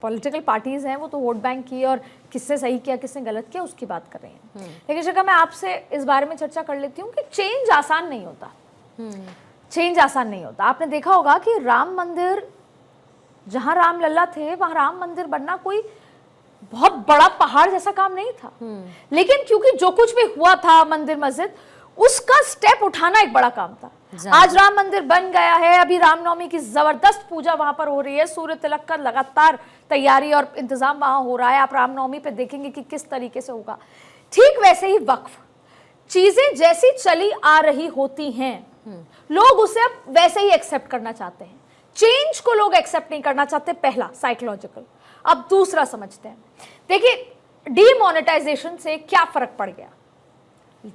Political parties हैं वो तो वोट बैंक की और किसने सही किया किसने गलत किया उसकी बात कर रही हैं। लेकिन शिखा, मैं आपसे इस बारे में चर्चा कर लेती हूँ कि चेंज आसान नहीं होता। चेंज आसान नहीं होता। आपने देखा होगा कि राम मंदिर, जहां राम लल्ला थे वहां राम मंदिर बनना कोई बहुत बड़ा पहाड़ जैसा काम नहीं था। लेकिन क्योंकि जो कुछ भी हुआ था मंदिर मस्जिद, उसका स्टेप उठाना एक बड़ा काम था। आज राम मंदिर बन गया है। अभी रामनवमी की जबरदस्त पूजा वहां पर हो रही है। सूर्य तिलक का लगातार तैयारी और इंतजाम वहां हो रहा है। आप रामनवमी पे देखेंगे कि किस तरीके से होगा। ठीक वैसे ही वक्फ, चीजें जैसी चली आ रही होती हैं, लोग उसे अब वैसे ही एक्सेप्ट करना चाहते हैं। चेंज को लोग एक्सेप्ट नहीं करना चाहते। पहला साइकोलॉजिकल। अब दूसरा समझते हैं। देखिए, डीमोनेटाइजेशन से क्या फर्क पड़ गया।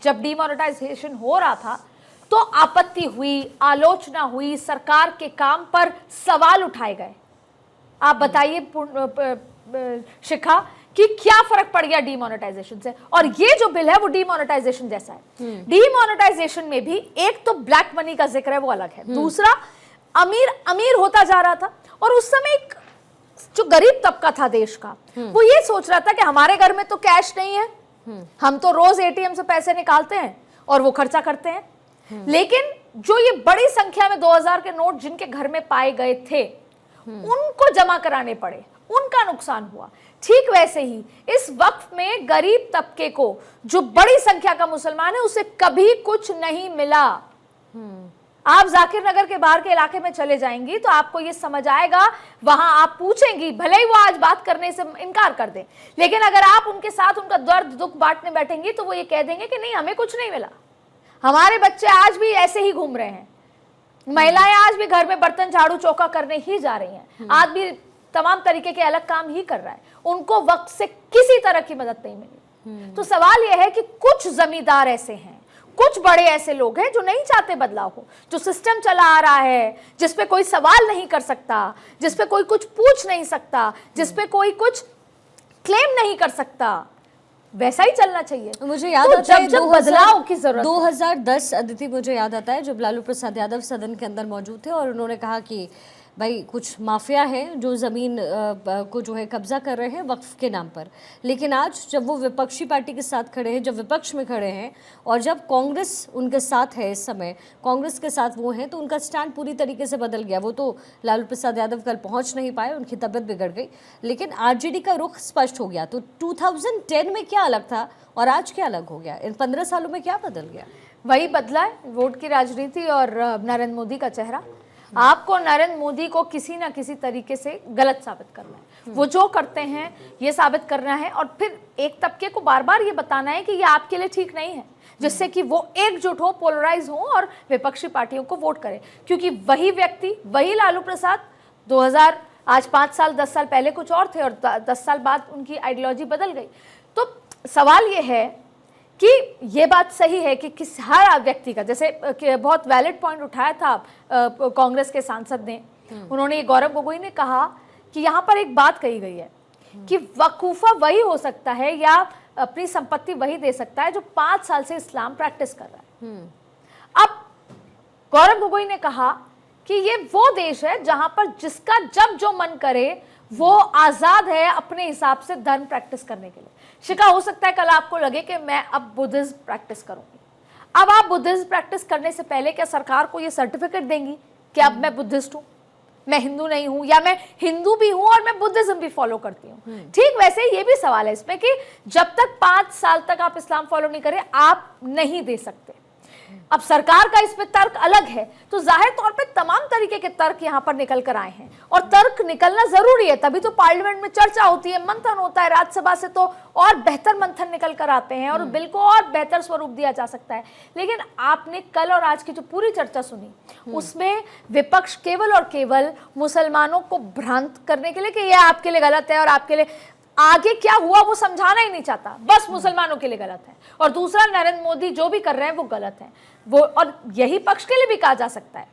जब डीमोनेटाइजेशन हो रहा था तो आपत्ति हुई, आलोचना हुई, सरकार के काम पर सवाल उठाए गए। आप बताइए शिखा कि क्या फर्क पड़ गया डीमोनेटाइजेशन से। और ये जो बिल है वो डीमोनेटाइजेशन जैसा है। डीमोनेटाइजेशन में भी एक तो ब्लैक मनी का जिक्र है, वो अलग है। दूसरा, अमीर अमीर होता जा रहा था और उस समय एक जो गरीब तबका था देश का, वो ये सोच रहा था कि हमारे घर में तो कैश नहीं है, हम तो रोज एटीएम से पैसे निकालते हैं और वो खर्चा करते हैं। लेकिन जो ये बड़ी संख्या में 2000 के नोट जिनके घर में पाए गए थे, उनको जमा कराने पड़े, उनका नुकसान हुआ। ठीक वैसे ही इस वक्त में गरीब तबके को, जो बड़ी संख्या का मुसलमान है, उसे कभी कुछ नहीं मिला। आप जाकिर नगर के बाहर के इलाके में चले जाएंगी तो आपको ये समझ आएगा। वहां आप पूछेंगी, भले ही वो आज बात करने से इनकार कर दें, लेकिन अगर आप उनके साथ उनका दर्द दुख बांटने बैठेंगी तो वो ये कह देंगे कि नहीं, हमें कुछ नहीं मिला। हमारे बच्चे आज भी ऐसे ही घूम रहे हैं, महिलाएं आज भी घर में बर्तन झाड़ू चौका करने ही जा रही हैं, आज भी तमाम तरीके के अलग काम ही कर रहा है, उनको वक्त से किसी तरह की मदद नहीं मिली। तो सवाल यह है कि कुछ जमींदार ऐसे हैं, कुछ बड़े ऐसे लोग हैं जो नहीं चाहते बदलाव हो, जो सिस्टम चला आ रहा है, जिसपे कोई सवाल नहीं कर सकता, जिसपे कोई कुछ पूछ नहीं सकता, जिसपे कोई कुछ क्लेम नहीं कर सकता, वैसा ही चलना चाहिए। मुझे याद आता है जब बदलाव की जरूरत 2010 अदिति, मुझे याद आता है जब लालू प्रसाद यादव सदन के अंदर मौजूद थे और उन्होंने कहा कि भाई कुछ माफिया हैं जो ज़मीन को जो है कब्जा कर रहे हैं वक्फ के नाम पर। लेकिन आज जब वो विपक्षी पार्टी के साथ खड़े हैं, जब विपक्ष में खड़े हैं और जब कांग्रेस उनके साथ है, इस समय कांग्रेस के साथ वो हैं, तो उनका स्टैंड पूरी तरीके से बदल गया। वो तो लालू प्रसाद यादव कल पहुंच नहीं पाए, उनकी तबीयत बिगड़ गई, लेकिन आरजेडी का रुख स्पष्ट हो गया। तो 2010 में क्या अलग था और आज क्या अलग हो गया? इन 15 सालों में क्या बदल गया? वही बदला है, वोट की राजनीति और नरेंद्र मोदी का चेहरा। आपको नरेंद्र मोदी को किसी ना किसी तरीके से गलत साबित करना है। वो जो करते हैं ये साबित करना है और फिर एक तबके को बार बार ये बताना है कि ये आपके लिए ठीक नहीं है, जिससे कि वो एकजुट हो, पोलराइज हो और विपक्षी पार्टियों को वोट करे। क्योंकि वही व्यक्ति, वही लालू प्रसाद 2000 आज 5 साल 10 साल पहले कुछ और थे और 10 साल बाद उनकी आइडियोलॉजी बदल गई। तो सवाल ये है कि ये बात सही है कि किस हर व्यक्ति का, जैसे बहुत वैलिड पॉइंट उठाया था कांग्रेस के सांसद ने, उन्होंने, गौरव गोगोई ने कहा कि यहाँ पर एक बात कही गई है कि वकूफा वही हो सकता है या अपनी संपत्ति वही दे सकता है जो 5 साल से इस्लाम प्रैक्टिस कर रहा है। अब गौरव गोगोई ने कहा कि ये वो देश है जहां पर जिसका जब जो मन करे वो आजाद है अपने हिसाब से धर्म प्रैक्टिस करने के लिए। शिखा, हो सकता है कल आपको लगे कि मैं अब बुद्धिज्म प्रैक्टिस करूंगी। अब आप बुद्धिज्म प्रैक्टिस करने से पहले क्या सरकार को ये सर्टिफिकेट देंगी कि अब मैं बुद्धिस्ट हूं, मैं हिंदू नहीं हूं, या मैं हिंदू भी हूं और मैं बुद्धिज्म भी फॉलो करती हूं? ठीक वैसे ये भी सवाल है इसमें कि जब तक 5 साल तक आप इस्लाम फॉलो नहीं करें, आप नहीं दे सकते। अब सरकार का इसमें तर्क अलग है, तो जाहिर तौर पे तमाम तरीके के तर्क यहाँ पर निकल कर आए हैं और तर्क निकलना जरूरी है, तभी तो पार्लियामेंट में चर्चा होती है, मंथन होता है, राज्यसभा से तो और बेहतर मंथन निकल कर आते हैं और बिल को और बेहतर स्वरूप दिया जा सकता है। लेकिन आपने कल और आज की जो पूरी चर्चा सुनी, उसमें विपक्ष केवल और केवल मुसलमानों को भ्रांत करने के लिए कि यह आपके लिए गलत है और आपके लिए आगे क्या हुआ वो समझाना ही नहीं चाहता, बस मुसलमानों के लिए गलत है। और दूसरा, नरेंद्र मोदी जो भी कर रहे हैं वो गलत है, वो, और यही पक्ष के लिए भी कहा जा सकता है।